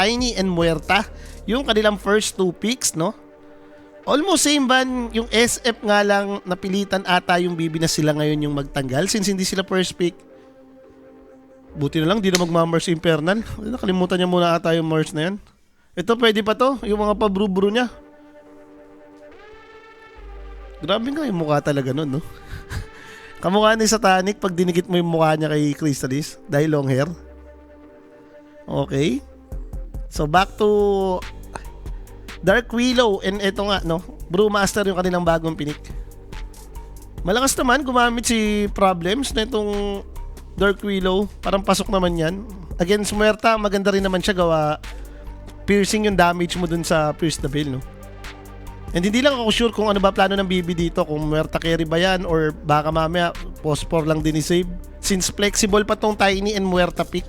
Tiny and Muerta. Yung kanilang first 2 picks, no? Almost same ban, yung SF nga lang napilitan ata yung BB na sila ngayon yung magtanggal since hindi sila first pick. Buti na lang, di na magmamars Infernal. Nakalimutan niya muna ata yung Mars na yan. Ito pwede pa to, yung mga pabrubro niya. Grabe nga yung mukha talaga nun, no? Kamukha ni Satanic pag dinikit mo yung mukha niya kay Crystalis dahil long hair. Okay. So back to Dark Willow, and eto nga, no, Brewmaster yung kanilang bagong pinik. Malakas naman gumamit si Problems na itong Dark Willow. Parang pasok naman yan. Against Muerta, maganda rin naman siya gawa. Piercing yung damage mo dun sa Pierce the Veil, no? And hindi lang ako sure kung ano ba plano ng BB dito. Kung Muerta carry ba yan or baka mamaya Phosphor lang din i-save. Since flexible pa tong Tiny and Muerta pick.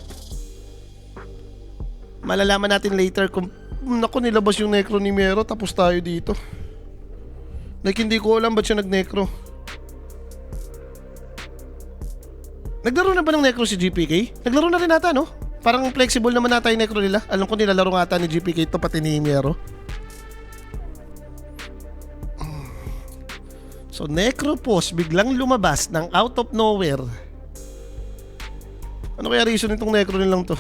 Malalaman natin later kung naku, nilabas yung necro ni Mero tapos tayo dito. Like hindi ko alam ba't siya nag-necro. Naglaro na ba ng necro si GPK? Naglaro na rin ata, no? Parang flexible naman nata yung necro nila. Alam ko nilalaro nga ata ni GPK ito pati ni Mero. So necro pose biglang lumabas ng out of nowhere. Ano kaya reason nitong necro nilang to?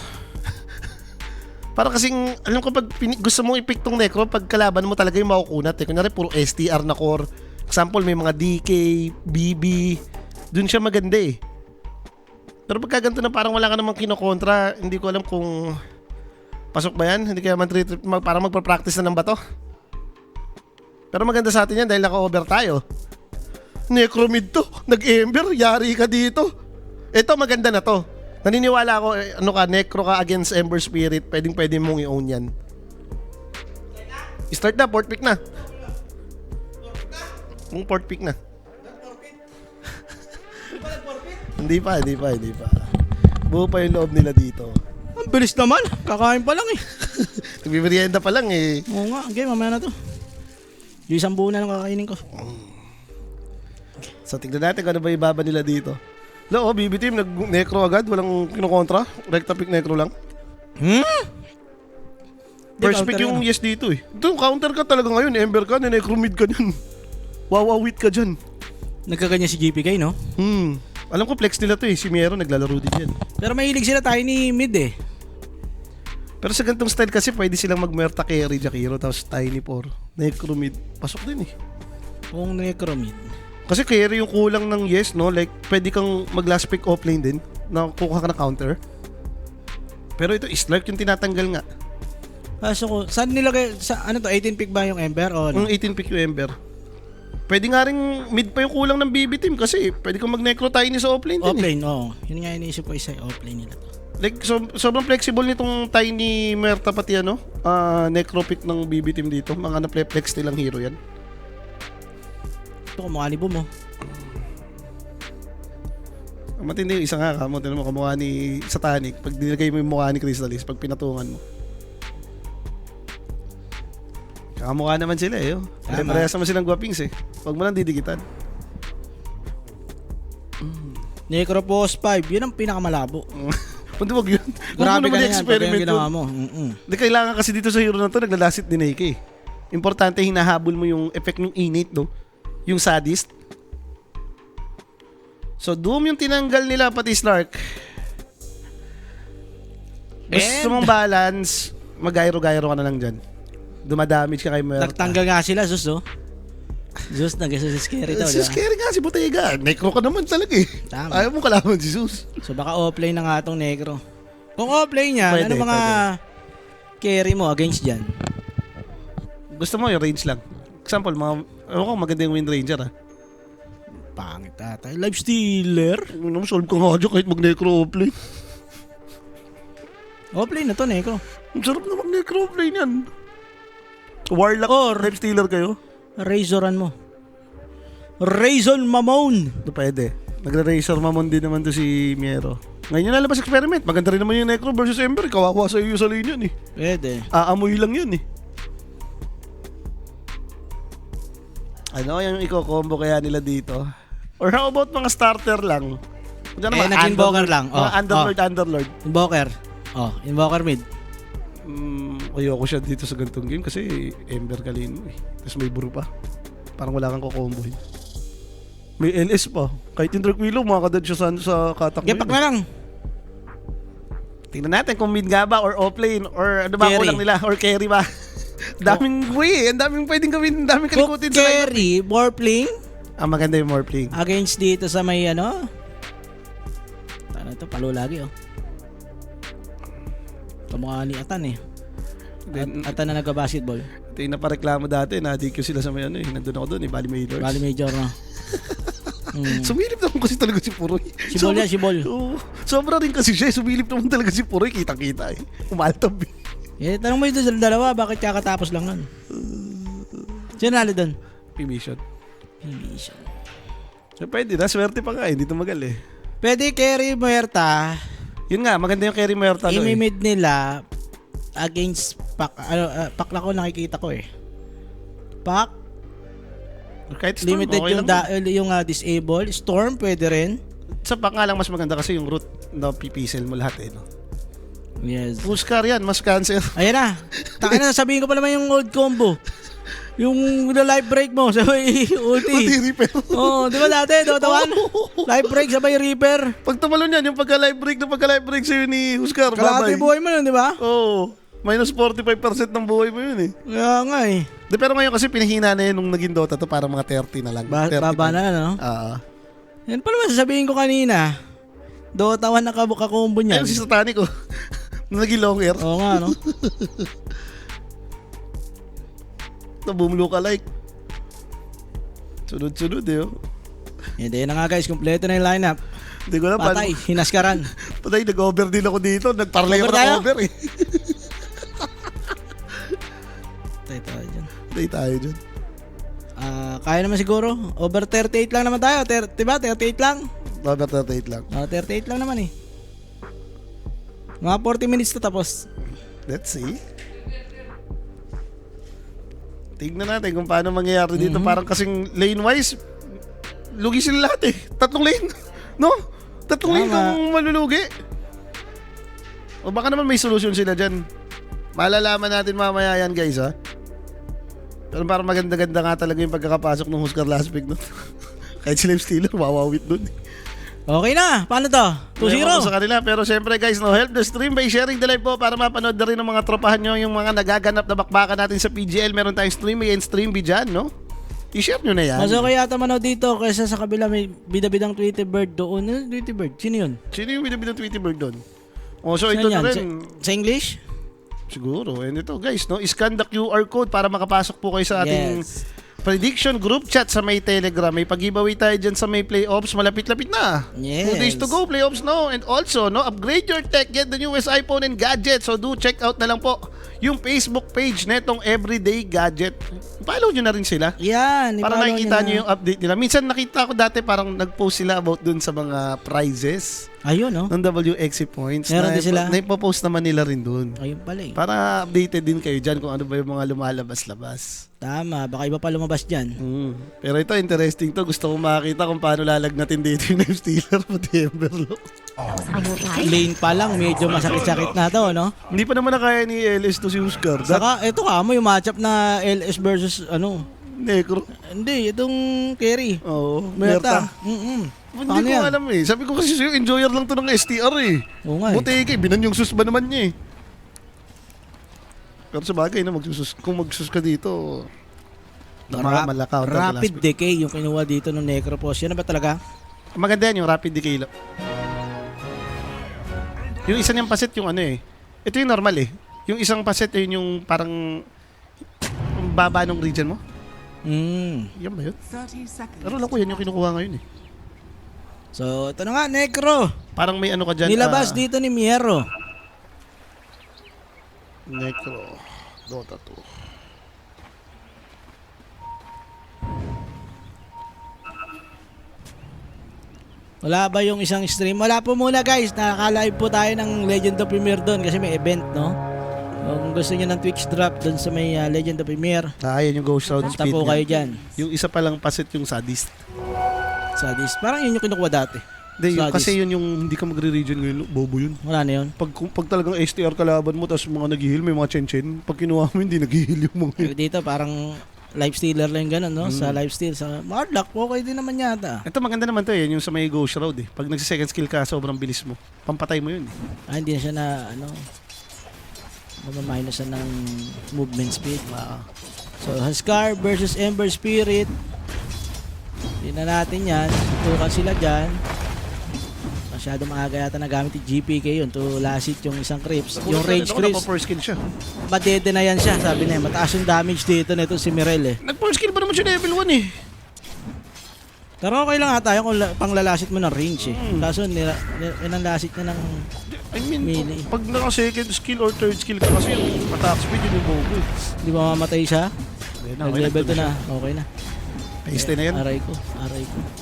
Para kasing, alam ko pag gusto mong i-pick tong necro, pag kalaban mo talaga yung makukunat eh. Kunyari puro STR na core. Example, may mga DK, BB. Dun siya maganda eh. Pero pagka ganito na parang wala ka namang kinokontra, hindi ko alam kung pasok ba yan. Hindi kaya parang magpa-practice na ng bato. Pero maganda sa atin yan dahil naka-over tayo. Necro mid to, nag-ember, yari ka dito. Ito maganda na to. Naniniwala ako, ano ka, necro ka against Ember Spirit, pwede mong i-own yan. Start na, port pick na. Kung port pick na. Hindi pa. Buo pa yung loob nila dito. Ang bilis naman, kakain pa lang eh. Nagbibirienda pa lang eh. Oo nga, okay, mamaya na to. Yung isang buo na lang kakainin ko. So tignan natin kung ano ba ibaba nila dito. No, BB team nag-necro agad, walang kinokontra. Recta pick necro lang. First pick yung yes dito eh. Ito, counter ka talaga ngayon, Ember ka, necro mid ka dyan. Wawawit ka dyan. Nagkaganya si GPK, no? Alam ko flex nila to eh, si Miero naglalaro din yan. Pero mahilig sila Tiny mid eh. Pero sa ganitong style kasi pwede silang mag-Muerta carry, Jakiro, tapos Tiny 4. Necro mid, pasok din eh. Kung necro mid. Kasi carry yung kulang ng yes, no? Like, pwede kang mag-last pick offlane din na kukuha ka na counter. Pero ito, Slark yung tinatanggal nga. So, saan nilagay, sa ano to, 18 pick ba yung Ember? O Yung 18 pick yung Ember. Pwede nga rin mid pa yung kulang ng BB team kasi pwede kang mag-necro Tiny sa offlane din offlane, oo. Yun nga iniisip ko isa, offlane nila to. Like, sobrang flexible nitong Tiny Muerta pati ano, necro pick ng BB team dito. Mga na-flex nilang hero yan. Ito kumukha ni Boom, oh. Matindi yung isa nga ka mo. Tinan mo kamukha ni Satanic. Pag dinagay mo yung mukha ni Crystalis, pag pinatungan mo. Kakamukha naman sila eh. Oh. Parehas naman silang guwapings eh. Huwag mo lang didikitan. Necropos 5, yun ang pinakamalabo. Hindi wag yun. Grabe ka na yan, experiment yung ginawa mo. Hindi kailangan kasi dito sa hero na to, naglalasit din Nike eh. Importante hinahabol mo yung effect ng innate, no? Yung sadist. So, Doom yung tinanggal nila pati Slark. Gusto mong balance, mag-gyro-gyro ka na lang dyan. Dumadamage ka kay Muerta. Nagtanggal nga sila, Sus, oh. Sus, nag-scary daw. Scary nga si Botega. Necro ka naman talaga eh. Tama. Ayaw mo kalaban si Zeus. So, baka offlane na nga itong Necro. Kung offlane niya, Pwede, ano mga carry mo against dyan? Gusto mo yung range lang. Example, maganda yung Wind Ranger ah. Pangit tatay. Life Stealer? Solve ka nga dyan kahit mag-necro offlane. Offlane na to, Necro. Ang sarap na mag-necro offlane yan. Warlock Or Life Stealer kayo? Razoran mo. Razor Mamon. Ito pwede. Nagre-Razor Mamon din naman to si Miero. Ngayon yung lalabas experiment. Maganda rin naman yung Necro versus Ember. Kawawa sa iyo sa lane yun eh. Pwede. Aamoy lang yun eh. Ano yung i-combo kaya nila dito? Or how about mga starter lang? Nag-invoker lang. Mga Underlord. Invoker. Invoker mid. Ayoko siya dito sa ganitong game kasi Ember Galeno eh. Tapos may buro pa. Parang wala kang kukombohin. May LS pa. Kahit yung Tranquilo, makakadad siya sa katak mo Gepak yun. na lang. Tingnan natin kung mid nga ba or offlane or ano ba Carry. kulang nila or carry ba. Daming way eh. Ang daming pwedeng gawin. Ang daming Kung kalikutin sa lineup. carry, more playing Maganda yung more playing. against dito sa may ano. Ano ito, palo lagi oh. Kamukha ni Atan eh. Atan na nagka-basketball. Ito yung napareklamo dati. Na-DQ sila sa may ano eh. Nandun ako doon eh. Bali Majors. Bali major no. Sumilip naman kasi talaga si Puroy. Si Bol yan, si Bol. Oo. Sobra rin kasi siya. Sumilip naman talaga si Puroy. Kitang-kita eh. Umaltab eh. Eh, tanong mo ito sa dalawa, bakit kakatapos lang nun? Sino nalo doon? P-Mission. So, pwede na. Swerte pa nga eh. Hindi tumagal eh. Pwede carry Muerta, Yun nga. Maganda yung carry Muerta. imimid nila against Pak. Pak lang ko nakikita ko eh. Pak, Kahit Storm, limited okay yung, lang. yung disable. Storm, pwede rin. Sa pack nga lang mas maganda kasi yung root na pipicel mo lahat eh. No? Yes. Puskar yan. Mas cancer. Ayan na. Taka na, sabihin ko pa naman yung old combo. Yung life break mo, sabay ulti. Pati repair. Oo, di ba dati, Dota 1? Life break, sabay repair. Pag tumalon yan, yung pagka-live break sa'yo ni Huskar, Kalahati babay. buhay mo nun, di ba? Oo. Minus 45% ng buhay mo yun eh. Kaya nga eh. De, pero ngayon kasi pinahina na yun nung naging Dota to para mga 30 na lang. 30 Baba na, no? Yan pa naman sasabihin ko kanina. Dota 1 na kakombo niyan. Ayun si Satanic ko. Naging long air. Oo nga, no? Bumlo ka like. Sunod-sunod eh. Oh. Hindi na nga guys, kompleto na yung lineup. Hindi ko alam. Patay, hinaskaran. Patay, nag-over din ako dito. Nagparlay ako Over tayo? ng over eh. Patay tayo dyan. Patay tayo dyan. Kaya naman siguro. Over 38 lang naman tayo. Diba? 38 lang. Over 38 lang. 38 lang naman eh. Mga 40 minutes to tapos. Let's see. Tignan natin kung paano mangyayari dito. Parang kasing lane-wise, lugi sila lahat eh. 3 lane. No? 3 lane kung malulugi. O baka naman may solution sila dyan. Malalaman natin mamaya yan guys ha. Pero parang maganda-ganda nga talaga yung pagkakapasok ng Huskar last pick nun. Kahit si Live Stealer, wawawit dun. Okay na. Paano to? 2-0. Ewan ko sa kanila. Pero syempre guys, no, help the stream by sharing the live po para mapanood na rin ng mga tropahan nyo yung mga nagaganap na bakbakan natin sa PGL. Meron tayong stream A and stream B dyan, no? I-share nyo na yan. Mas okay yata manood dito kaysa sa kabila may bida-bidang Tweety Bird doon. Ano Tweety Bird? Sino yun? Sino yung binabid ng Tweety Bird doon? O so Sino ito na yan? rin. Sa English? Siguro. And ito guys, no? Scan the QR code para makapasok po kayo sa ating Yes. prediction group chat sa may Telegram. May pag-giveaway tayo dyan sa may playoffs. Malapit-lapit na. Yes. 2 days to go. Playoffs no. And also, no, upgrade your tech. Get the newest iPhone and gadget. So do check out na lang po yung Facebook page netong Everyday Gadget. Follow nyo na rin sila. Yan. Para i-follow nakikita nyo nyo yung update nila. Minsan nakita ko dati parang nag-post sila about dun sa mga prizes Ayun, no? ng WXC points. Meron din sila? Naipopost naman nila rin dun. Ayun pala eh. Para updated din kayo dyan kung ano ba yung mga lumalabas-labas. Tama. Baka iba pa lumabas dyan. Pero ito, interesting to. Gusto kong makakita kung paano lalagnatin dito yung Live Stealer pati Emberlock. Lane pa lang. Medyo masakit-sakit na to, no? Hindi pa naman nakaya ni LS to si Huskar. Saka, ito ka mo yung matchup na LS versus ano. Necro. Hindi, itong carry. Oo. Merta. Hindi Paano ko yan? alam eh. Sabi ko kasi sa'yo, enjoyer lang to ng STR eh. Oo nga eh. Buti kay, binan yung sus ba naman niya eh. Pero sa bagay na magsusus, kung magsus ka dito, malakaw. Rapid decay yung kinuha dito ng Necropos. Yan na ba talaga? Maganda yan yung rapid decay lang. Yung isa niyang paset yung ano eh. Ito yung normal eh. Yung isang paset yun yung parang yung baba ng region mo. Yan ba yun? Pero lang ko yan yung kinukuha ngayon eh. So, ito na nga, Necro. Parang may ano ka dyan. Nilabas dito ni Miero. Necro. Dota 2. Wala ba yung isang stream? Wala po muna guys. Nakaka-live po tayo ng Legend of Premier doon kasi may event, no? Kung gusto niyo ng Twitch drop doon sa may Legend of Premier, Yan yung Ghost Round punta Speed. po niya. kayo dyan. Yung isa palang paset yung Sadist. Sadist. Parang yun yung kinukuha dati. Stratis. Kasi yun yung hindi ka magre-regen ngayon, bobo yun. Wala na yun. Pag talagang STR kalaban mo, tapos mga nag-heal, may mga chen-chen, pag kinuha mo, hindi nag-heal yung mga yun. Dito parang lifestealer lang yung ganun, no? Sa lifesteal. Sa Warlock, okay din naman yata. Ito maganda naman to yung sa may Ghost Road eh. Pag nagsi-second skill ka, sobrang bilis mo. Pampatay mo yun eh. Hindi na siya na, mamaminosan ng movement speed. So, Huskar versus Ember Spirit. Tingnan natin yan. Tukan sila dyan. Masyado maaga yata nagamit yung GPK yun to lasit yung isang creeps. Yung rage creeps, Nag-first skill siya. madede na yan siya. Sabi na mataas yung damage dito nito si Mirel eh. Nag-first skill pa naman siya level 1 eh. Pero okay lang ata yung kung panglalasit mo ng range eh. Kaso nilasit niya ng I mean, melee. pag naka-second skill or third skill ka kasi yung attack speed yun yung bobo eh. Di ba mamamatay siya? Nag-level 2 na. Okay na. Paste na yan. Aray ko.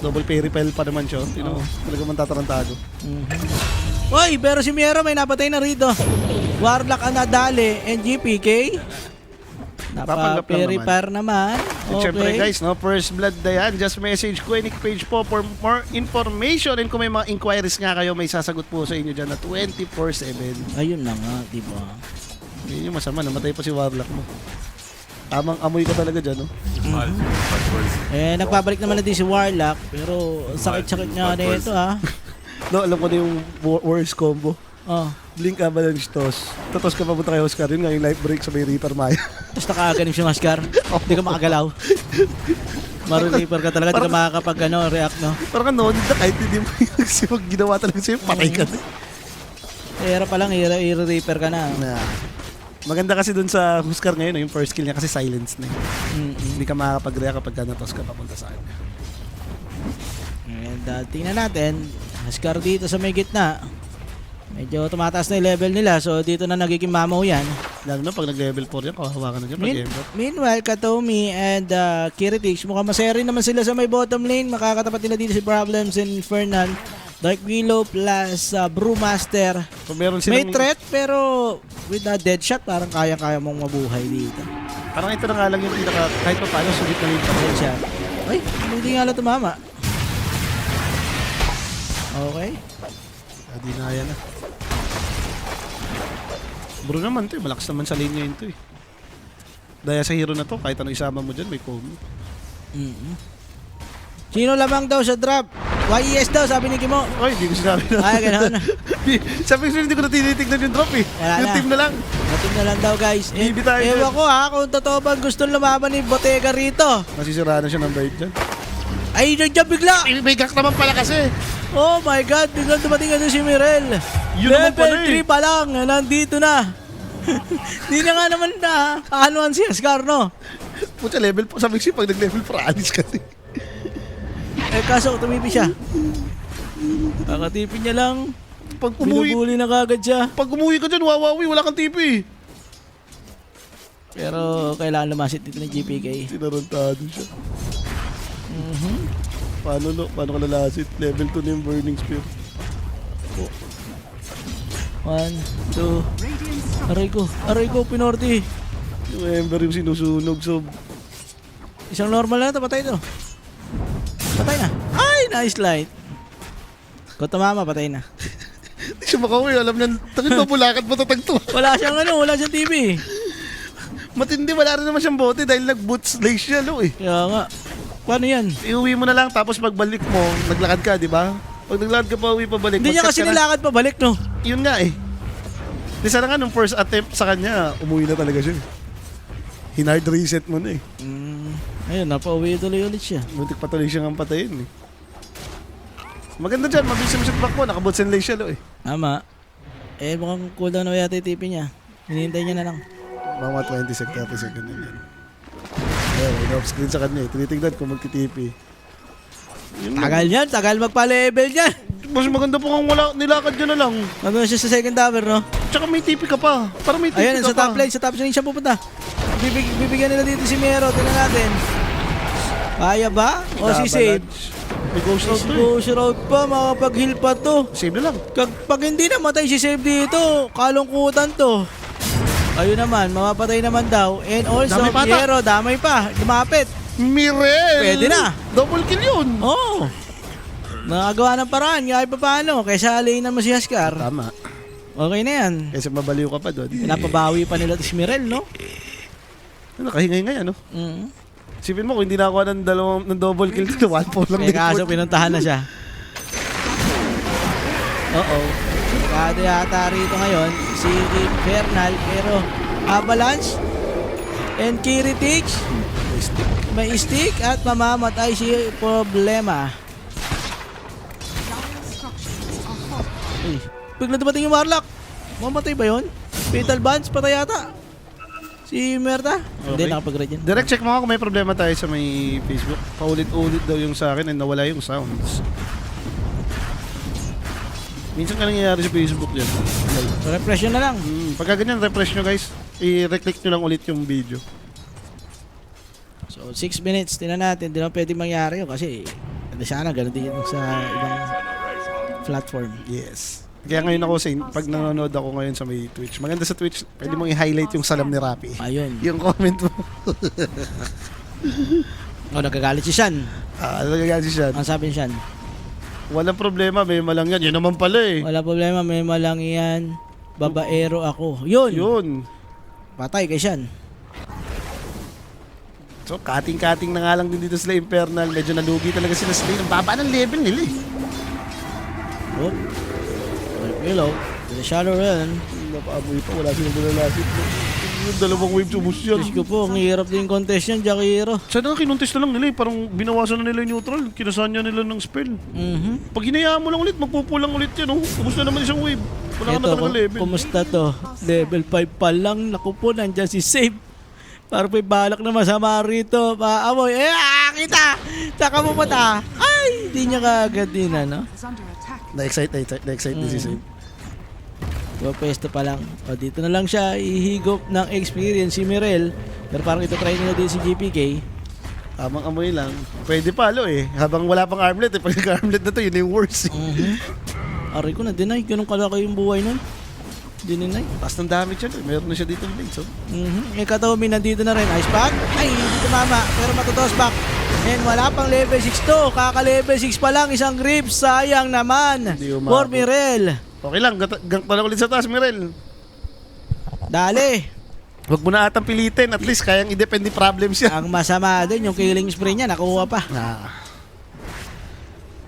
Double pay repel pa naman siya. Tino, talaga man tatarantado. Uy, pero si Miero may napatay na rito. Warlock ang nadali and GPK. Papanggap lang Napa-repair naman. And syempre Okay. guys, no, first blood na yan. Just message Quenic page po for more information. And kung may mga inquiries nga kayo, may sasagot po sa inyo dyan na 24/7. Ayun na nga, di ba? Yun yung masama, namatay pa si Warlock mo. Tamang amoy ka talaga dyan, no? Nagpabalik naman na din si Warlock. Pero sakit-sakit niya na ito ha. No, alam ko na yung worst combo. Oh. Blink Avalanche toss. Tatos ka papunta kay Oscar. Yun nga yung life break sa may Reaper Maya. Tapos nakaganim si Mascar. Hindi ka makagalaw. Maru-reaper ka talaga. Hindi ka makakapag react, no? Parang nonid na kahit hindi mo yung ginawa talaga sa'yo, patay ka na. Era pa lang, i-reaper ka na. Maganda kasi dun sa Huskar ngayon, yung first kill niya kasi silence na. Hindi ka makakapag-react kapag natos ka papunta sa kanya. And tingnan natin, Huskar dito sa may gitna. Medyo tumataas na yung level nila, so dito na nagiging mamaw yan. Lalo na pag nag-level 4 yan, kawahawakan na dyan pag Ember. Meanwhile, Katomi and Kiritix, mukhang masaya naman sila sa may bottom lane. Makakatapat nila dito si Problems and Infernal. Dark Willow plus Brewmaster. Kung meron May silang, threat pero with a dead shot, parang kaya-kaya mong mabuhay dito. parang ito na nga lang yung pinaka, kahit pa paano, sugit na rin pa. Dead shot. Ay, hindi nga lang tumama. Okay. Di na yan na. Bro naman to eh, malakas naman sa lane ngayon to eh. Daya sa hero na to, kahit ano isama mo dyan, may combo. Sino lamang daw sa drop? YES daw, sabi ni Kimo. Ay, hindi ko sinabi na. Ay, gano'n. Sabi ko hindi ko na tinitignan yung drop eh. Wala Yung na. team na lang. Natin na lang daw guys. Bibi tayo Ewan dyan. ko ha, kung totoo bang gusto lumaban ni Bottega rito. Masisiraan na siya ng bird dyan. Ay, nandiyan bigla. May gak naman pala kasi. Oh my God, biglang dumating na si Mirel. Yun naman pala Level eh. 3 pa lang, nandito na. Di na nga naman na anuan si Ascar, no? Pucha, level po. Sabi ko siya, pag nag-level 4, alis ka din. Kaso tumipi siya. Kakatipin niya lang. Pag umuwi, Binubuli na kagad siya. pag umuwi ka dyan, wawawi, wala kang TV. Pero kailangan lumasit dito ng GPK. Sinarantado siya. Paano ka lalasit? Level 2 na yung Burning Spear. 1, 2. Aray ko, Pinorti. Yung Ember yung sinusunog. So, Isang normal na ito, patay ito. Patay na. Ay, nice light. Kung tumama, patay na. hindi siya makauwi. Alam niya, takit na bulakat mo tatagto. Wala siyang TV. Matindi, wala rin naman siyang bote dahil nag-boots lace siya, lo eh. Kaya nga. Paano yan? Iuwi mo na lang, tapos pagbalik mo, naglakad ka, di ba? Pag naglakad ka pa, uwi pabalik. Hindi niya mag-cut kasi ka na. nilakad pa balik, no? Yun nga eh. Di sana nga, nung first attempt sa kanya, umuwi na talaga siya. Hinard reset mo na eh. Ayun, napauwi tuloy ulit siya. Muntik pa tuloy siyang ang patayin eh. Maganda dyan, mabilis yung back mo, nakaboots and lace siya, lo eh. Tama. Mukhang cooldown na yata yung TP niya. Hinihintay niya na lang. Mga 20 sec, 30 second na yan. Ayun, in-off-screen sa kanya eh. Tinitignan kung magtitipi. Tagal magpa-level niyan. Mas maganda po kung wala, nilakad nyo na lang. Nandun siya sa second tower, no? Tsaka may tipi ka pa. Para may tipi Ayun, ka sa pa. top lane siya pupunta. Bibigyan nila dito si Mero, tingnan natin. Kaya ba? O si Save? May ghost road to eh. Ghost road pa, makapag-heal pa to. Save na lang. Pag hindi namatay si Save dito, kalungkutan to. Ayun naman, mapapatay naman daw. And also, Damay pa ata. Mero, damay pa. Lumapit. Mirel! Pwede na. Double kill yun. Oh. Nakagawa ng paraan, kahit pa paano. Kaysa alainan mo si Huskar. Tama. Okay na yan. Kasi mabaliw ka pa doon. Pinapabawi pa nila si Mirel, no? Nakahingay ngayon, no? Mm. Sipin mo, kung hindi na ako ng double kill dito, 1-4 lang Kaya kaso pinuntahan na siya. Oo. Kada yata rito ngayon, si Infernal, pero Avalanche and Kiritix, may stick at mamamatay si Problema. Uy, bigla dumating yung Warlock. Mamatay ba yun? Fatal Bonds, patay yata. Si Merta? Hindi, nakapag-read yan. Direct check mo nga kung may problema tayo sa may Facebook. Paulit-ulit daw yung sa akin and nawala yung sounds. Minsan ka nangyayari sa Facebook dyan. Refresh yun na lang. Pagka ganyan, refresh nyo guys. I-reclick nyo lang ulit yung video. So, 6 minutes, tinan natin. Hindi na pwede mangyari yun kasi sana ganun din yung sa ibang platform. Yes. Kaya ngayon ako, pag nanonood ako ngayon sa may Twitch, maganda sa Twitch, pwede mong i-highlight yung salam ni Rapi. Ayun. Yung comment mo. Oh, nagagalit si Shan. Nagagalit si Shan. Ang sabi ni Shan? Walang problema, may malang yan. Yun naman pala eh. Wala problema, may malang yan. Babaero ako. Yun. Yun. Patay kay Shan. So, kating-kating na nga lang din dito sila Infernal. Medyo nalugi talaga sila sila. Ang baba ng level nila eh. Oh. Hello. The Shadow Run. Napaamoy pa, wala silang bulalapit. Yung dalawang wave subos yan. Diyos ko po, ang hirap din yung contest yan, Jakiro. Sana kinontes na lang nila eh. Parang binawasan na nila yung neutral. Kinasahan niya nila ng spell. Pag hinayaan mo lang ulit, magpupulang ulit yan. Oh. Ubus na naman isang wave. Wala ka na talaga level. Kumusta to? Level 5 pa lang. Naku po, nandyan si Save. Para po'y balak na masama rito. Paamoy. Kita! Tsaka mo mata. Ay! Hindi niya kaagad din, ano? Na-excite din si Save. Pwesto pa lang. O, dito na lang siya ihigop ng experience si Mirel. Pero parang ito try nila din si GPK. Tamang amoy lang. Pwede palo eh. Habang wala pang armlet eh. Pag nag-armlet na to, yun yung worst eh. Aray ko na, deny. Ganun kalaki yung buhay nun. Dininay. Taas ng damage yan eh. Meron na siya dito ng blades. Eh, Katomi nandito na rin. Ice pack. Ay, hindi tumama. Pero matutos back. And wala pang level 6 to. Kaka-level 6 pa lang. Isang grip. Sayang naman. For Mirel. Okay lang. Gank pa lang ulit sa taas, Mirel. Dali. Huwag mo na atang pilitin. At least kayang i-depend yung problems yan. Ang masama din, yung killing spree niya, nakuha pa.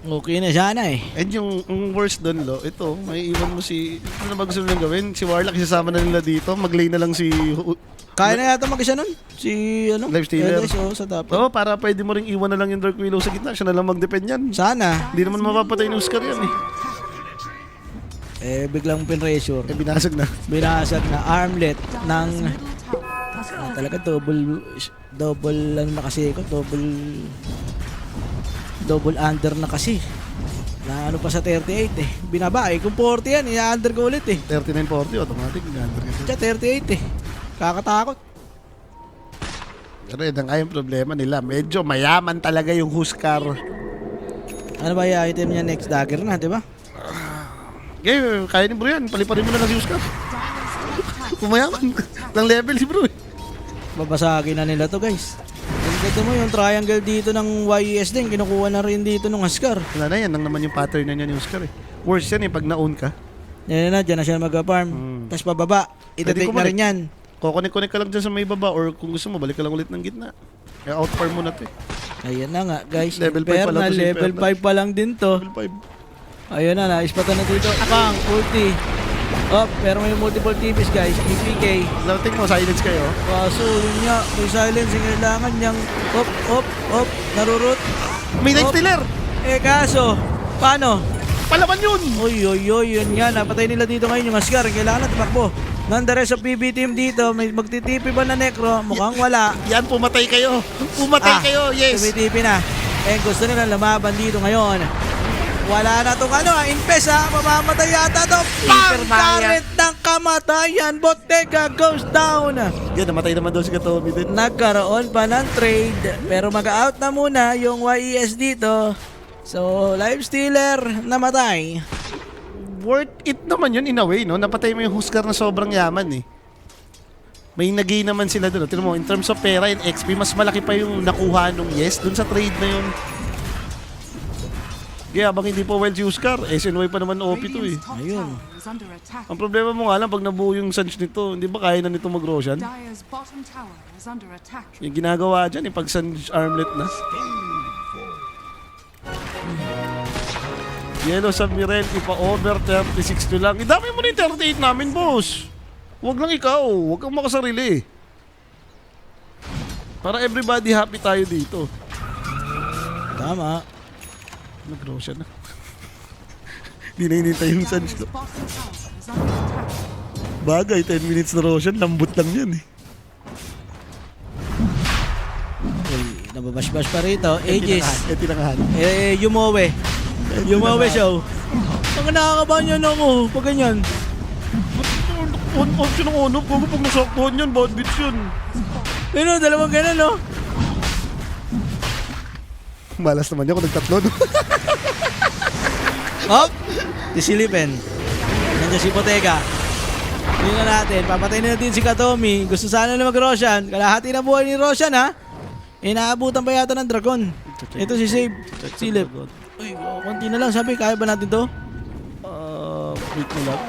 Okay na sana eh. And yung worst doon, lo, ito, may iwan mo si... Ano na ba gusto nilang gawin? Si Warlock, isasama na nila dito. Mag-lay na lang si... Kaya na yata mag-isa nun. Si ano? Lifestealer. Sa top. Oo, para pwede mo ring iwan na lang yung Dark Willow sa gitna. Siya na lang mag-depend yan. Sana. Hindi naman mapapatay ng Huskar yan eh. Biglang pinressure. Binasag na. Binasag na armlet ng... talaga double ano na kasi ko. Double under na kasi. Na ano pa sa 38 eh. Binaba eh. Kung 40 yan, i-under ko ulit eh. 39-40, automatic. I-under kasi. Siya 38 eh. Kakatakot. Pero yun ang ayong problema nila. Medyo mayaman talaga yung Huskar. Ano ba yung item niya next? Dagger na, di ba? Okay, kaya ni bro yan. Paliparin mo na lang si Huskar. Kumayaman. Ng level si bro eh. Babasagin na nila to guys. Ito mo yung triangle dito ng YES din. Kinukuha na rin dito ng Huskar. Wala na yan. Nang naman yung pattern na niya ni Huskar eh. Worse yan eh pag na-own ka. Yan na, dyan na siya mag-farm. Tapos pababa. Ito-take na rin yan. Kukonek-connect ka lang dyan sa may baba or kung gusto mo, balik ka lang ulit ng gitna. Kaya out-farm mo na to eh. Ayan na nga guys. Level 5 pa lang to si level Infernal. 5 pa lang din to. Level 5. Ayun na, naispatan na dito. Bang, ulti. Oh, pero may multiple TPs guys. EPK. Lating mo, silence kayo. Kaso yun nga, may silence yung kailangan niyang op, narurot. May Night Stealer! Kaso, paano? Palaban yun! Uy, yun nga, napatay nila dito ngayon yung Huskar. Kailangan na tumakbo. Nang the rest of PB team dito, may magtitipi ba na Necro? Mukhang wala. Yan, pumatay kayo. Pumatay kayo, yes. Tumitipi na. Gusto nila lumaban dito ngayon. Wala na tong Impes mamamatay yata to. Pang-current ng kamatayan. Bottega goes down. Yan, namatay naman daw si Katomi din. Nagkaroon pa ng trade. Pero mag-out na muna yung YES dito. So, Lifestealer namatay. Worth it naman yun in a way, no? Napatay mo yung Huskar na sobrang yaman eh. May nag-gain naman sila doon. Tignan mo, in terms of pera and XP, mas malaki pa yung nakuha nung yes doon sa trade na yun. Kaya habang hindi pa wild si Huskar, SNY pa naman OP to eh. Ayun. Ang problema mo nga lang, pag nabuo yung Sanch nito, hindi ba kaya na nito mag-Roshan? Yung ginagawa dyan, pag Sanch armlet na. Yellow Submirel, ipa-over 36 to lang. Idami mo na yung 38 namin, boss. Huwag lang ikaw. Huwag kang makasarili. Para everybody happy tayo dito. Tama. Nag-Roshan na. Hindi na hinintay yung Sanch ko. Bagay, 10 minutes na Roshan. Lambot lang yan eh. Uy, nababash-bash pa rito. Aegis. Tinangahan. Yumowe. Yumowe show. Ang nakakabahan yan ako. Pag ganyan. On-off siya ng on-off. Bago pag nasaktuhan yan, bad beats yun. Ano, dalawang ganun, no? Malas naman niya kung nagtatlo, no? Hop! Disilipin. Nandiyan si Bottega. Tingnan natin. Papatayin na natin si Katomi. Gusto sana na mag-Roshan. Kalahati na buhay ni Roshan, ha? Inaabutan pa yata ng dragon. Ito si Save. Silip. Uy, konti na lang. Sabi, kaya ba natin to? Wait mo lang.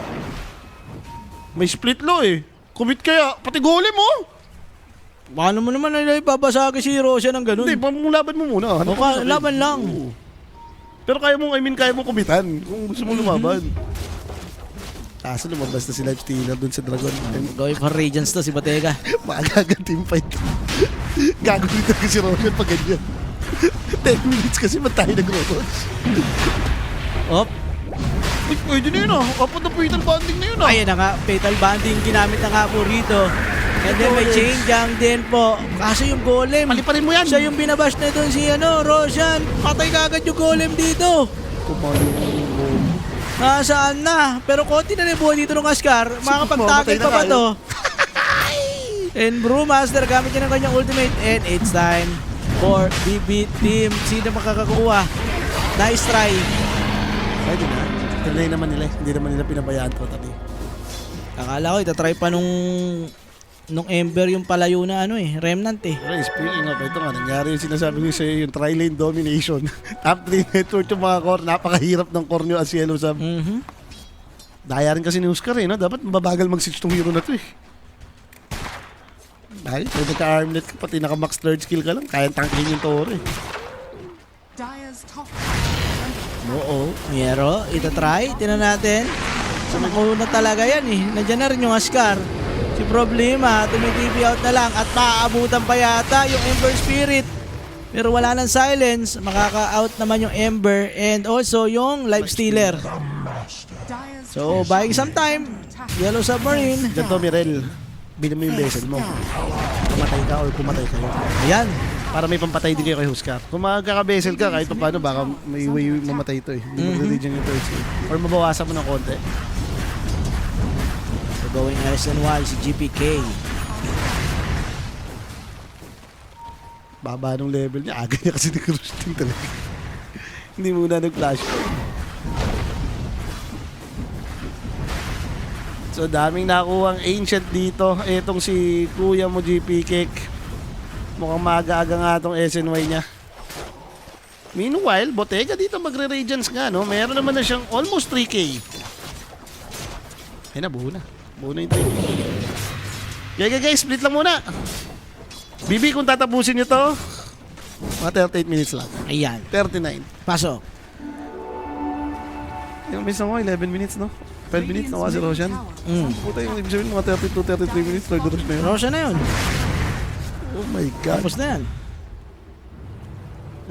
May split lo eh. Commit kaya. Pati golem mo. Paano mo naman nila ipapasaki si Roshan ng ganun? Hindi, laban mo muna. Hanap Mukha, mo laban lang. Oo. Pero kaya mo kumitan kung gusto mo lumaban. Kaso lumabas na si Lifestealer dun sa Dragon. Gawin pa Radiance to si Bottega. Maagagang teamfight. Gagawin talaga si Roshan pag ganyan. 10 minutes kasi ba't tayo nag-rotos? Op. Uy, pwede na yun ah. Kapag na fatal bonding na yun ah. Ayan na nga, fatal banding ginamit na nga po rito. And then may change din po. Kaso yung golem. Paliparin mo yan. Siya yung binabash na doon si Roshan. Patay kagad yung golem dito. Kumali yung Nasaan na? Pero konti na rin buhay dito ng Askar. Makakapagtakil pa ba to? And Brewmaster gamit niya ng kanyang ultimate. And it's time for BB Team. Sino makakakuha? Nice try. Pwede na. Tinay naman nila. Hindi naman nila pinabayaan to tabi. Akala ko itatry pa nung Ember yung palayo na Remnant eh. Pero speaking of, ito nga, nangyari yung sinasabi ko sa'yo, yung tri-lane domination. Top 3 network yung mga core, napakahirap ng core nyo as Yellow Sub. Daya rin kasi ni Huskar eh, no? Dapat mabagal mag-switch tong hero na to eh. Dahil, pwede ka-armlet ka, pati naka-max third skill ka lang, kaya tangkin yung tore. Oo. Pero, itatry. Tinan natin. Sa makuna talaga yan eh. Nandiyan na rin yung Askar. Si problema, tumitipi out na lang at maaabutan pa yata yung Ember Spirit. Pero wala nang silence. Makaka-out naman yung Ember and also yung Lifestealer. So, buying some time. Yellow Submarine. Diyan to, Mirel. Bilang mo yung vessel mo. Pumatay ka or pumatay kayo. Ayan. Para may pampatay din kayo kay Huskar. Kung magkaka-vessel ka, kahit pa paano, baka may way mamatay ito eh. Hindi mag-regen yung third skill. Or mabawasan mo ng konti. So, going SNY si GPK. Baba nung level niya. Aga niya kasi nag-roasting talaga. Hindi muna nag-flash. So daming nakuha ang ancient dito. Etong si kuya mo GP Cake. Mukhang maaga-aga nga itong SNY niya. Meanwhile, Bottega dito magre-radiance nga, no? Meron naman na siyang almost 3K. Ayun na, buo na. Buo na yung 3K. Kaya guys, split lang muna. Bibi, kung tatapusin nyo to, mga 38 minutes lang. Ayan. 39. Pasok. Yung miss ako, 11 minutes, no? 12 minutes na kasi Roshan. Puta yung ibig sabihin, mga 32-33 minutes, nag-rush na yun. Roshan na yun. Oh my God. Tapos na yan.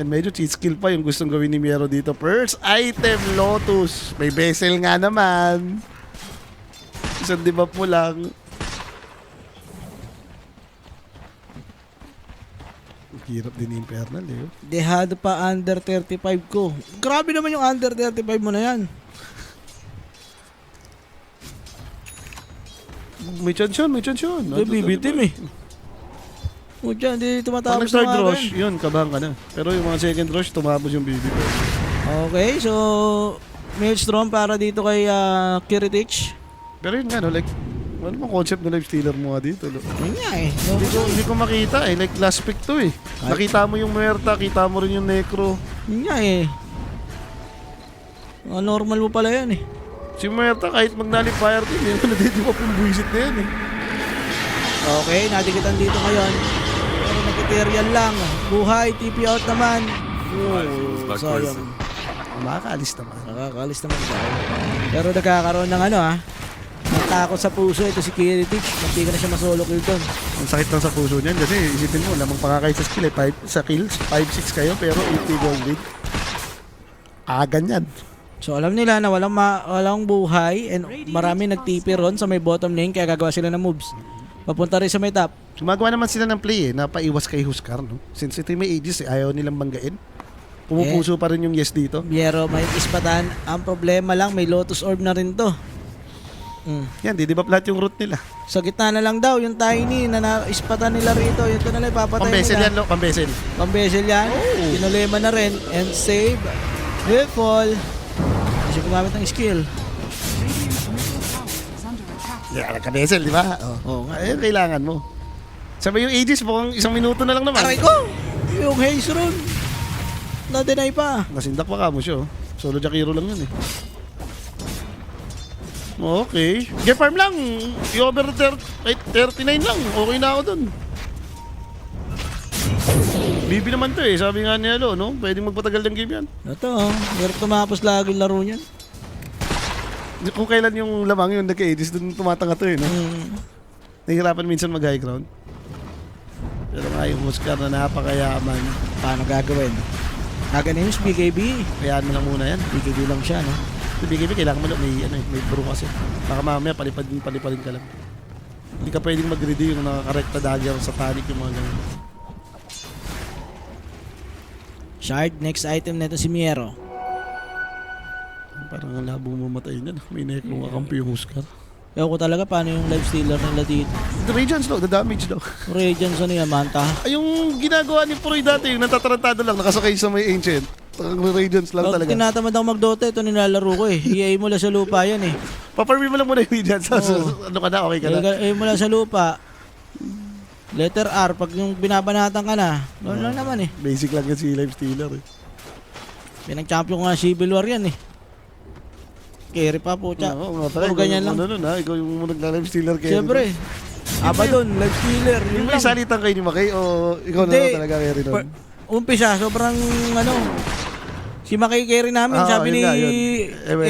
And medyo cheat skill pa yung gustong gawin ni Miero dito. First item, Lotus. May vessel nga naman. Isang debuff mo lang. Hirap din yung Infernal eh. Dehado pa under 35 ko. Grabe naman yung under 35 mo na yan. May chance yun, may chance yun. Ito BB-team eh. O dyan, di Pag tumatapos nag-start na rush, yun, kabahan ka na. Pero yung mga second rush, tumabos yung BB. Okay, so Maelstrom para dito kay Kiritich. Pero yun nga, no, like, ano bang concept na Lifestealer mo nga dito? No? Yun nga eh. Hindi ko makita eh, like last pick to eh. Nakita mo yung Muerta, kita mo rin yung Necro. Yun nga eh. Normal mo pala yan eh. Si Muerta kahit mag-nullifier din, yun na din pa yung buwisit na yan eh. Okay, natikitan dito ngayon. Pero nag-ethereal lang. Buhay, TP out naman. Oh, sayang. Makakaalis naman. Nakakaalis naman siya. Pero nagkakaroon ng ano ng takot sa puso ito si Kiritich. Hindi ka na siya masolo kill doon. Ang sakit lang sa puso niyan kasi isipin mo, lamang pa kayo sa skill eh. 5 sa kills, 5-6 kayo pero 80 gold lead. Ganyan. So alam nila na walang buhay and marami nag-TP ron sa may bottom lane kaya gagawa sila ng moves. Papunta rin sa may top. Gumagawa naman sila ng play eh, na paiwas kay Huskar, no? Since ito yung may Aegis eh, ayaw nilang banggain. Pumupuso pa rin yung yes dito. Biero, may ispatan. Ang problema lang, may Lotus Orb na rin to. Yan, di ba lahat yung route nila? Sa gitna na lang daw, yung tiny na naispatan nila rito. Ito na lang, ipapatay Pambesel nila. yan, no? Pambesel. Pambesel yan. Pinulema na rin. And save. Fall. Hindi siya gumamit ng skill. Yeah, nagka-besel, di ba? Oo nga. Ayun, kailangan mo. Sabi yung Aegis, mukhang 1 minuto na lang naman. Aray ko! Yung haze run. Na-deny pa. Nasindak pa ka mo siya, oh. Solo Jakiro lang yun eh. Okay. Game farm lang. I-over 39 lang. Okay na ako dun. Bibi naman to eh. Sabi nga niya, no? Pwedeng magpatagal ng game yan. Ito, hirap tumapos lagi yung laro niyan. Kung kailan yung lamang yun, nagka-Aegis, dun tumatanga to eh, no? Nahihirapan minsan mag-high ground. Pero nga yung Huskar na napakayaman. Paano gagawin? Naganins, BKB. Kayaan mo lang muna yan. BKB lang siya, no? Sa BKB, kailangan mo lang may bro kasi. Baka mamaya palipad-palipad ka lang. Hindi ka pwedeng mag-ready yung nakakarekta dagger sa panic yung mga ganyan. Shard, next item nito si Miero. Parang ang labo mamatay na. May necro kakampi yung Huskar. Ewan ko talaga paano yung life stealer nila dito. The radiance daw, the damage daw. Radiance ano yan, Manta? Ay, yung ginagawa ni Puroy dati, yung natatarantado lang, nakasakay sa may ancient. Ang radiance lang Pag talaga. tinatamad ako mag-Dota, ito nilalaro ko eh. EA mo lang sa lupa yan eh. Paparmi mo lang muna yung radiance. Ano ka na, okay ka na. EA mo lang sa lupa. Letter R, pag yung binabanatan ka na, doon lang naman eh. Basic lang yan si life stealer eh. Pinag-champion ko nga Civil War yan eh. Carry pa po, tsa. Oo, nga pala. Puro ganyan lang. Ano nun ha? Ikaw yung nagla-life stealer kayo. Siyempre. Aba doon, life stealer. Yung Yun may lang. salitan kayo ni Makay o ikaw na Hindi. lang talaga carry nun? Umpisa, sobrang ano, si Makay carry namin, sabi yun ni nga, yun.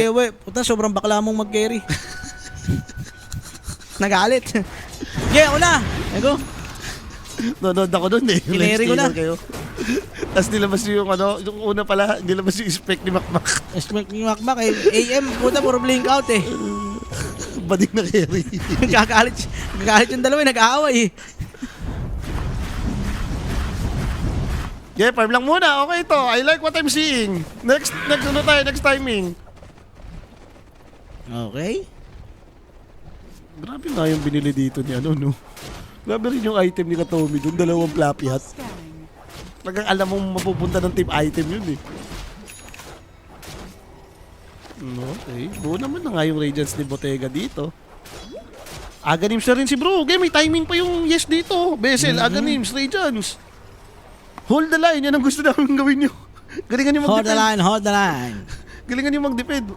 Ewe, puta, sobrang bakla mong mag-carry. Nagalit. Yeah, ako na. Ego. Nanood ako doon eh. Yung life Kineri ko na. stealer kayo. Tapos nilabas yung ano, yung una pala, nilabas yung spec ni Makmak. Smack ni Makmak eh. AM, puta, puro blink out eh. Bading na carry. Nagkakalit yung dalawa, nag-aaway eh. Yeah, farm lang muna. Okay to. I like what I'm seeing. Next timing. Okay. Grabe nga yung binili dito ni ano, no? Grabe rin yung item ni Katomi doon, 2 floppy hat. Talagang alam mong mapupunta ng team item yun eh. Okay. Buo naman na nga yung Radiance ni Bottega dito. Aganims na rin si bro. Okay, may timing pa yung yes dito. Bessel, Aganims, Radiance. Hold the line. Yan ang gusto namin gawin nyo. Galingan nyo Hold the mag-defend. line, hold the line. Galingan nyo mag-defend.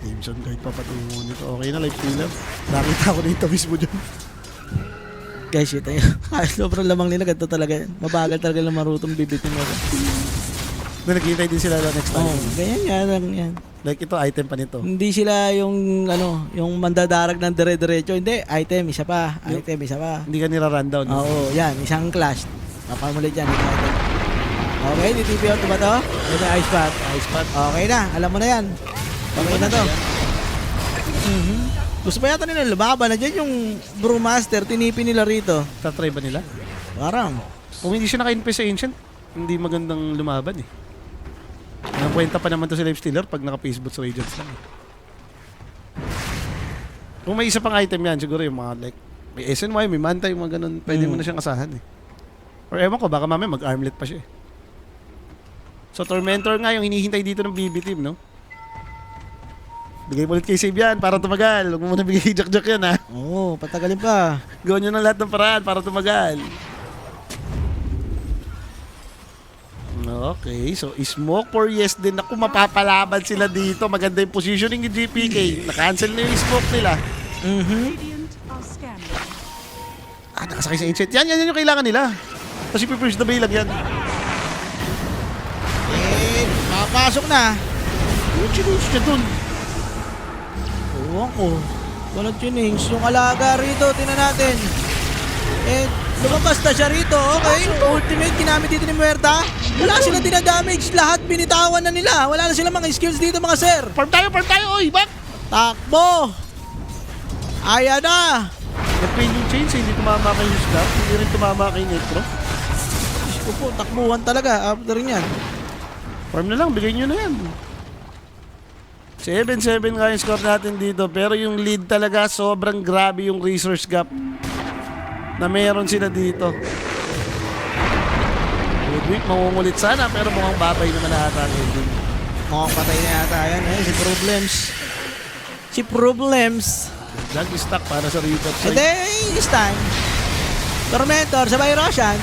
Crimson kahit papatungo nito. Okay na, life stealer. Nakita ko na yung tamis mo dyan. Guys, ito yun. Sobrang lamang nila, ganito talaga yan. Mabagal talaga lang marutong bibitin mo. Na naghihintay din sila next time. Oo, ganyan yan. Yan. Like ito, item pa nito. Hindi sila yung ano, yung mandadarag ng dire-diretso. Hindi, item, isa pa. Item, isa pa. Hindi ka nira-rundown. Oo, yan, isang clash. Papamulit yan. Item. Okay, DTP out ba to? Ito ice pot. Ice pot. Okay na, alam mo na yan. Okay na to. Gusto pa yata nila lumaban na dyan yung Brewmaster, tinipi nila rito. Tatry ba nila? Parang. Kung hindi siya naka-invest sa Ancient, hindi magandang lumaban eh. Nakwenta pa naman to si Life Stealer pag naka-Facebook sa Radiance lang eh. Kung may isa pang item yan, siguro yung mga like, may SNY, may Manta, yung mga ganun, pwede mo na siyang asahan eh. Or ewan ko, baka mamaya mag-armlet pa siya eh. So Tormentor nga yung hinihintay dito ng BB team, no? Bigay mo ulit kay Save yan para tumagal. Huwag mo muna bigay kay Jack yan ha. Oo, patagalin pa. Gawin nyo ng lahat ng paraan para tumagal. Okay, so smoke for yes din. Ako, mapapalaban sila dito. Maganda yung positioning ni GPK. Na-cancel na yung smoke nila. Radiant are scanning. Nakasakay sa ancient. Yan yung kailangan nila. Kasi pipirge na bay lang yan. Makapasok na. Yung chinunch niya dun. Ewan ko. Walang tunings. Yung alaga rito, tingnan natin. Lumabas na siya rito. Okay, ultimate ginamit dito ni Muerta. Wala sila dinadamage. Lahat binitawan na nila. Wala na sila mga skills dito mga sir. Farm tayo! Oy, back! Takbo! Ayan na! Nag-pain yung chains, hindi tumama kay Huskar. Hindi rin tumama kay Necro. Diyos ko po, takbuhan talaga after yan. Farm na lang, bigay nyo na yan. 7-7 nga yung score natin dito. Pero yung lead talaga, sobrang grabe yung resource gap na meron sila dito. Ludwig, mangungulit sana, pero mukhang babay naman ata Ludwig. Mukhang patay na yata yan. Si Problems. Drag stack para sa Reaper. And then, this time, Tormentor, sabay Roshan.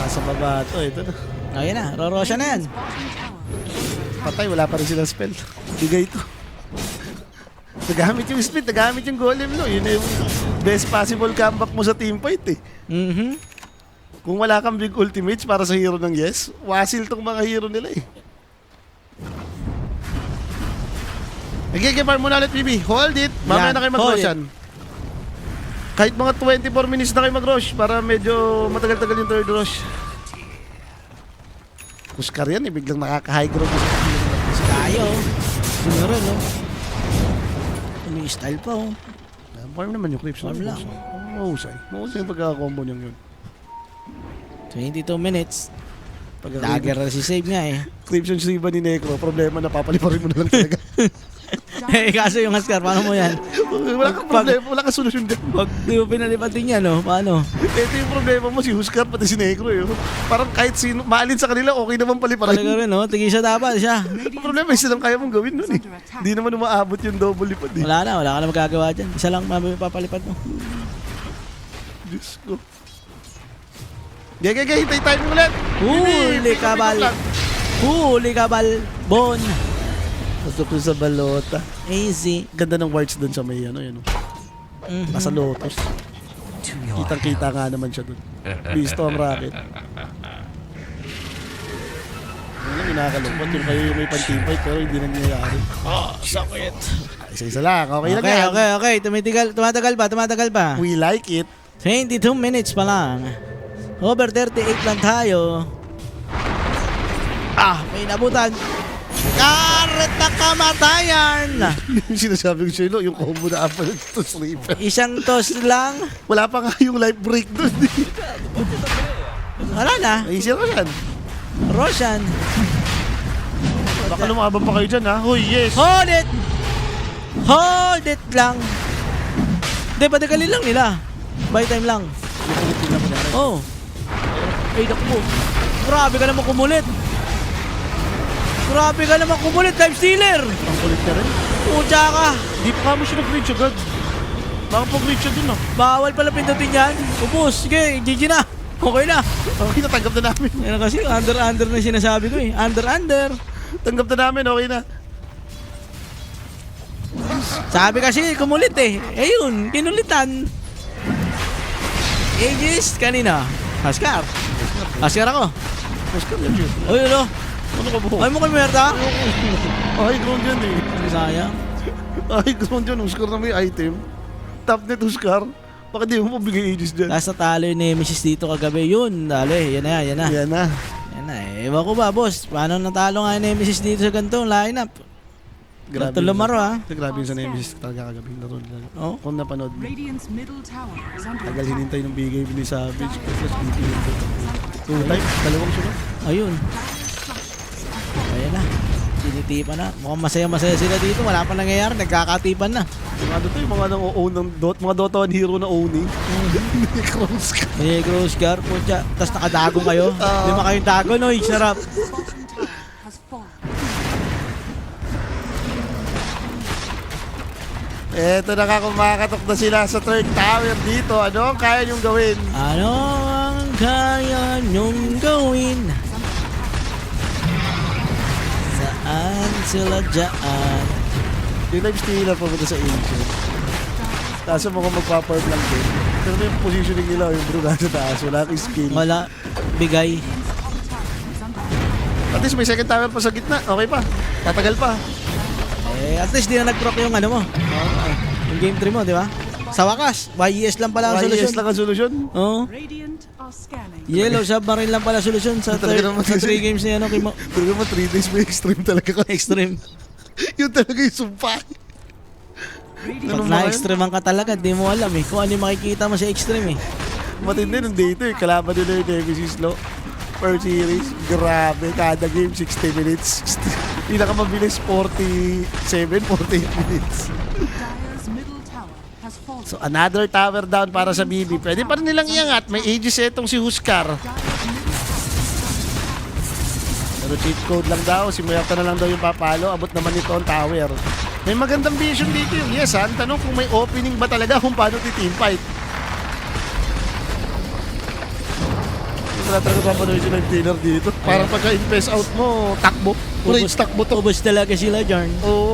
Nasa baba to, ito na. Ayan na, Roshan na yan. Patay, wala pa rin silang spell. Bigay ito. Nagamit yung split, nagamit yung golem, no? Yun na yung best possible comeback mo sa team fight, eh. Kung wala kang big ultimates para sa hero ng yes, wasil tong mga hero nila, eh. Nagigipar muna ulit, BB. Hold it. Mamaya Yan, na kayo mag-roshan. Kahit mga 24 minutes na kayo mag-rush para medyo matagal-tagal yung third rush. Huskar yan, eh. Biglang nakaka-high ground. Tayo. Siguro, no? May style pa, oh. Farm naman yung clips. Farm lang. Mahusay. Mahusay yung pagkakakombo niyang yun. 22 minutes. Dagger na si Save nga, eh. Clips yung Shiba ni Necro. Problema na papaliparin mo na lang talaga. Kaso yung Huskar, paano mo yan? Wala kang problema. Wala kang solusyon din. Pag di mo pinalipat din yan, no? Paano? Ito yung problema mo, si Huskar pati si Necro. Eh. Parang kahit sino, maalin sa kanila, okay naman paliparin. Talaga rin, no? Tingin siya dapat siya. Ang problema, isa lang kaya mong gawin nun eh. Hindi naman umaabot yung double lipad eh. Wala ka na magagawa dyan. Isa lang mapapalipad mo. Diyos ko. Gaya, hintay tayo mo ulit. Huli kabal. Huli kabal. Bon. Pasok ko sa balota. Easy. Ganda ng wards dun sa may ano, yun. Nasa lotus. Kitang-kita nga naman siya dun. Bisto ang racket. Ano, inakalungkot yung kayo yung may pan-team fight pero hindi nangyayari. Sakit. Isa-isa lang, okay lang yan. Okay. Tumatagal pa. We like it. 22 minutes pa lang. Over 38 lang tayo. May nabutan. Kareta kamatayan! Yung sinasabi ko sa'yo, yung combo na apple to sleeper. Isang toss lang. Wala pa nga yung life break dun. Wala na. Easy lang yan. Roshan. Baka lumabang pa kayo dyan ha. Hoy, yes. Hold it! Hold it lang. Hindi, patagalin lang nila. Buy time lang. Oh. Ay, naku mo. Grabe ka naman kumulit. Time stealer. Ang kulit na rin. Pucha ka. Di pa mo siya nag-reach agad. Baka pag-reach siya dun ah. Bawal pala pindutin yan. Ubus. Sige, GG na. Okay na. Okay, natanggap na namin. Yan kasi, under na sinasabi ko eh. Under. Tanggap na namin, okay na. Sabi kasi, kumulit eh. Ayun, kinulitan. Aegis, kanina. Huskar ako. Mas ka yan yun. Uy, ano? Ano ka po? Ay mo kay Merta? Ay, ground yan eh. Sayang. Ay, ground yan. Huskar na may item. Top net Huskar. Bakit di mo mabigay ages dyan? Tapos natalo yung Nemesis dito kagabi. Yun, dali. Yan na. Yan na. Yan na. Ewan ko ba, boss? Paano natalo nga yung Nemesis dito sa ganitong lineup? Grabe lumaro ha. Grabe yung sa Nemesis talaga kagabi. Laro nila. Oh. Kung napanood mo. Radiant's middle tower is under Tagal attack. hinintay ng bigay ni Savage. Plus BP yung 2 times. Dalawang sunod. Ayun. Ayan na. Tinitipan na. Mukhang masaya-masaya sila dito. Wala pa nangyayari. Nagkakatipan na. Yung ano to, yung mga nang own ng mga Dota 1 hero na owning. Necros ka. May Gross Gar po dyan. Tapos nakadagong kayo. Lima kayong dago, no? Sarap. Has fallen. Eto na ka, kumakatok na sila sa third tower dito. Ano ang kaya niyong gawin? Ano ang kaya nyong gawin? Saan sila dyan? Yung life stealer papunta sa ancient. Taas mo kung magpa-power lang din. Pero yung positioning nila, yung bro nasa taas, wala kang skill. Wala. Bigay. At least may second tower pa sa gitna, okay pa. Tatagal pa. At least di na nag-proc yung ano mo. Yung game 3 mo, di ba? Sa wakas, YES lang pala ang YES solusyon. lang ang solusyon. Oo. Radiant are scanning. Yellow Submarine lang pala solusyon sa Talaga naman 3 kasi. games na yan. Okay mo. Talaga mo 3 days may extreme talaga ka. Extreme. Yun talaga yung sumpa. Pag na-extremean ka talaga, di mo alam eh. Kung ano yung makikita mo sa extreme eh. Matindi nung dito eh. Kalaban nila yung Nemesis Law per series. Grabe. Kada game 60 minutes. Pinakamabilis 48 minutes. Dyer's middle tower has fallen. So another tower down para sa BB. Pwede pa rin nilang iangat. May Aegis etong si Huskar. Pero cheat code lang daw. Si Muyata na lang daw yung papalo. Abot naman nito ang tower. May magandang vision dito yung yes ha. Ang tanong kung may opening ba talaga kung paano ti-teamfight. Wala talaga papanood yung live dito. Parang pagka-invest out mo, takbo. Rage takbo to. Ubus talaga sila dyan. Oo.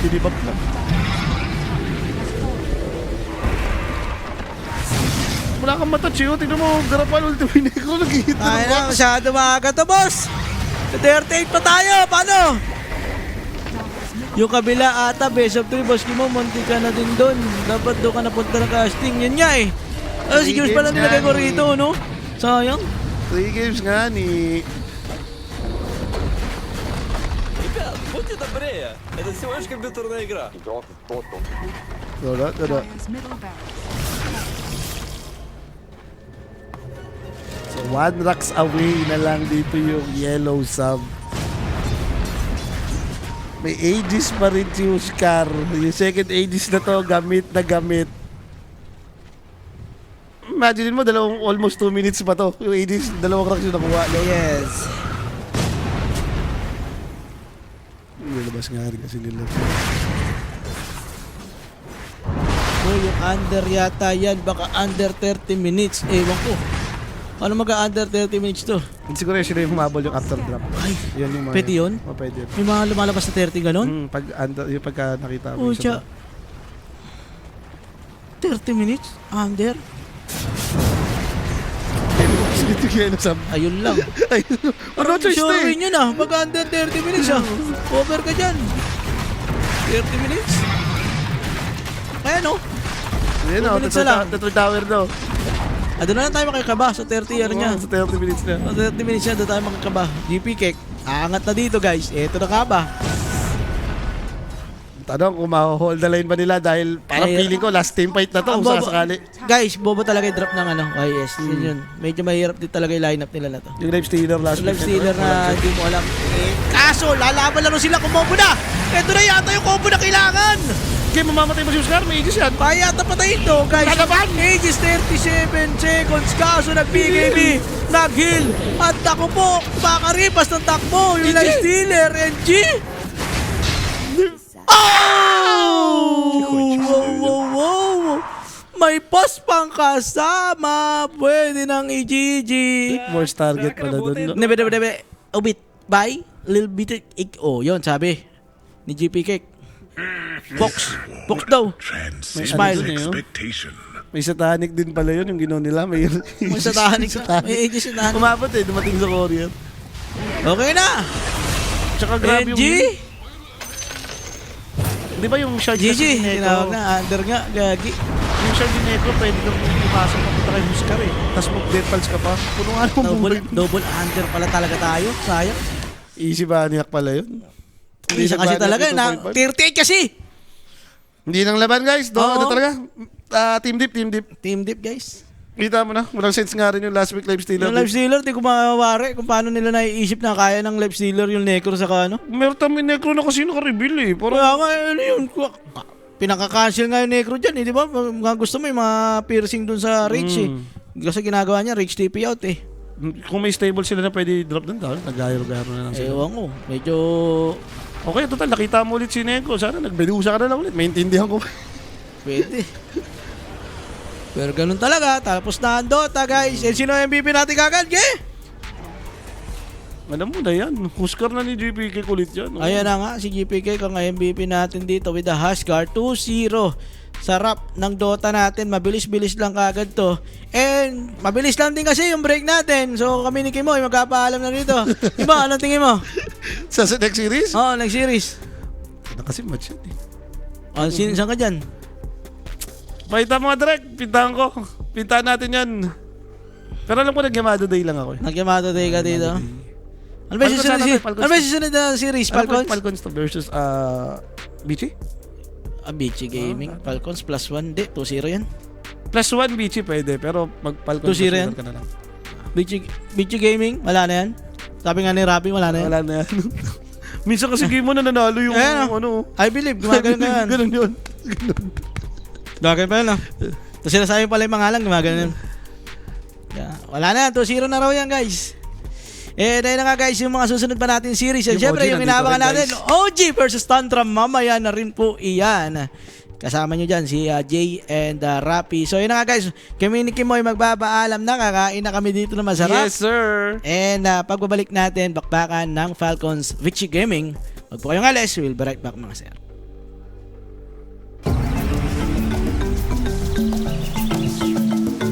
Binibab lang. Wala kang matouch yun. Tignan mo, Garapal Ultimate Necro nag-hit na Ay ng na, box. masyado maaga to, boss. 38 pa tayo. Paano? Yung kabila ata, best of 3, boss mo, munti ka na din doon. Dapat doon ka napunta ng casting. Yun nga eh. Siguro pala games nilagay nga ko ni- rito, no? Sayang. 3 games nga ni... Ребят, будьте добрее. Это всего лишь компьютерная игра. Wala. Dyer's middle barracks. So, 1 racks away na lang dito yung yellow sub. May Aegis pa rin si Huskar. Yung second Aegis na to, gamit na gamit. Imagine mo, almost 2 minutes pa to. Yung Aegis, 2 racks yung nakuha. Yes. Nilabas nga rin kasi nila. Yung under yata yan. Baka under 30 minutes. Ewan ko. Ano mag-under 30 minutes to? Hindi siguro yun sila yung humabol yung after drop. Ay, Yan yung mga... pwede yun? Oh, pwede yun. May mga lumalabas na 30 ganon? Yung pagka nakita mo. Oh, siya. 30 minutes? Under? Dito kaya na sub. Ayun lang. Ayun. Ano choice Sure na eh. win yun ah. Pag under 30 minutes ah. Over ka dyan. 30 minutes? Ayan oh. Yan o, minutes na lang. third tower daw. Doon na lang tayo makikaba sa 30 year niya. Sa 30 minutes na. Sa 30 minutes niya, doon tayo makikaba. GP Cake. Aangat na dito guys. Eto na ka ba? Tanong kung ma-hold the line ba nila dahil parang Ay, feeling ko last team fight na to. Ang Kung bobo. sakali. Guys, bobo talaga yung drop ng ano. YS. Yun. Medyo mahirap din talaga yung lineup nila na to. Yung live stealer last Live stealer na hindi mo alam. Kaso, lalaban lang sila kumombo na. Eto na yata yung combo na kailangan. Okay, mamamatay mo si Huskar. May Aegis yan. Kaya yata patayin to, guys. Lalaban! Aegis 37 seconds. Kaso nag-BKB, nag-heal. At ako po, makaripas ng takbo. Yung live stealer, NG. Oh! Wow! May boss pang kasama. Pwede nang i-GG. Worst target pala doon. Nebe. Ubit. Bye. Little bit. Oh, yun sabi. Ni GP Cake. Box daw. May Smile. ano dun eh, oh. Expectation. May satanic din pala yun. Yung ginawa nila. May Satahanik ka. May Aegis satahanik. Umabot eh. Dumating sa courier. Okay na. Tsaka grabe NG. yung... Di ba yung shard GG. kasi ni Tinawag Neko? na. Under nga. Gagi. Yung shard ni Neko, pwede kang pumasok papunta kay Huskar eh. Tapos mag-death pulse ka pa. Puno nga naman buhay. Double under pala talaga tayo. Sayang. Easy ba niyak pala yun? Isa kasi talaga. Na, 38 kasi. Hindi nang laban guys. Oo. Ano talaga? Team dip. Team dip guys. Kita mo na. Walang sense nga rin yung last week live stealer. Yung live stealer, di ko mawawari kung paano nila naiisip na kaya ng live stealer yung Necro sa ano. Meron tami Necro na kasi naka-reveal eh. Parang Kaya nga, ano yun? Pinaka-cancel nga yung Necro dyan, eh, di ba? Mga gusto mo yung mga piercing dun sa Rage eh. Kasi ginagawa niya, Rage TP out eh. kung may stable sila na pwede drop doon daw. Nag-gyro-gyro na lang sila. Ewan ko, medyo... Okay, total. Nakita mo ulit si Necro. Sana nagbedusa ka na lang ulit. Maintindihan ko. Pwede. Pero ganun talaga. Tapos na ang Dota, guys. And sino ang MVP natin kagad, Ge? Alam mo na yan. Huskar na ni GPK kulit yan. Oh. Ayan na nga, si GPK kung MVP natin dito with the Huskar 2-0. Sarap ng Dota natin. Mabilis-bilis lang kagad to. And mabilis lang din kasi yung break natin. So kami ni Kimoy magkapaalam na dito. Iba, anong tingin mo? Sa next series? Oo, next series. Na kasi match yun eh. Oh, saan ka dyan? Pakita mga direct. Pintahan ko. Pintahan natin yan. Pero alam ko nag-Yamado Day lang ako eh. Nag-Yamato Day ka dito. Ano ba yung Falcons susunod sana si- to, Falcons ano ba yung to. susunod na series? Falcons? Falcons to versus Bichi? Bichi Gaming. Falcons plus 1. Di, 2-0 yan. Plus 1 Bichi pwede. Pero mag-Falcons 2-0 yan? ka na lang. Bichi Gaming, wala na yan. Sabi nga ni Rappi, wala na yan. Wala na yan. Minsan kasi game mo na nanalo yung Ayan, ano. I believe, gumagano na yan. Ganun yun. Gumagano pa yan, no? Tapos sinasabi pala yung pangalan, gumagano yan. Yeah. Wala na yan, 2-0 na raw yan, guys. Dahil na nga guys, yung mga susunod pa natin series. Yung Siyempre, OG yung nandito inabangan rin, natin, guys. OG versus Tantra, mamaya na rin po iyan. Kasama nyo dyan si Jay and Rappi. So yun na nga guys, kami ni Kimoy magbabaalam na, kakain na kami dito na masarap. Yes, sir. And pagbabalik natin, bakbakan ng Falcons Vichy Gaming. Huwag po kayong alis, we'll be right back mga sir.